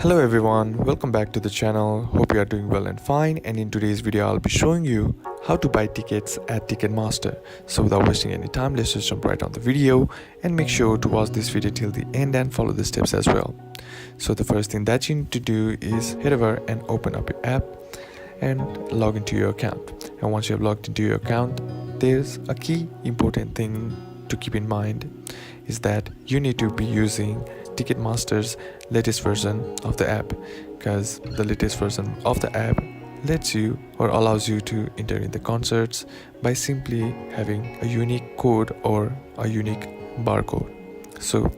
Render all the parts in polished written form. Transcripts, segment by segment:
Hello everyone, welcome back to the channel. Hope you are doing well and fine, and in today's video I'll be showing you how to buy tickets at Ticketmaster. So without wasting any time, let's just jump right on the video and make sure to watch this video till the end and follow the steps as well. So the first thing that you need to do is head over and open up your app and log into your account. And once you have logged into your account, there's a key important thing to keep in mind is that you need to be using Ticketmaster's latest version of the app, because the latest version of the app lets you or allows you to enter in the concerts by simply having a unique code or a unique barcode. So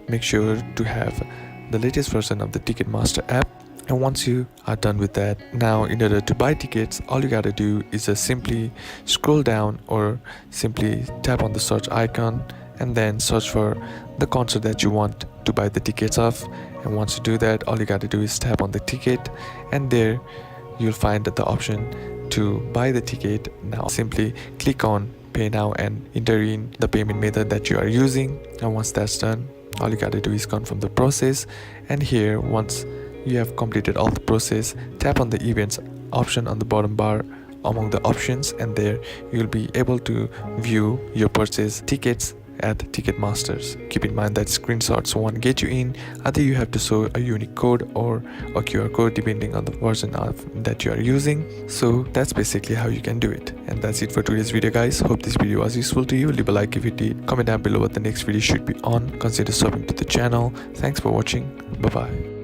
make sure to have the latest version of the Ticketmaster app. And once you are done with that, now in order to buy tickets, all you gotta do is just simply scroll down or simply tap on the search icon and then search for the concert that you want to buy the tickets of. And once you do that, all you gotta do is tap on the ticket, and there you'll find the option to buy the ticket. Now simply click on pay now and enter in the payment method that you are using. And once that's done, all you gotta do is confirm the process. And here, once you have completed all the process, tap on the events option on the bottom bar among the options, and there you'll be able to view your purchase tickets at Ticketmasters. Keep in mind that screenshots won't get you in. Either you have to show a unique code or a QR code depending on the version of that you are using. So that's basically how you can do it. And that's it for today's video, guys. Hope this video was useful to you. Leave a like if it did. Comment down below what the next video should be on. Consider subbing to the channel. Thanks for watching. Bye bye.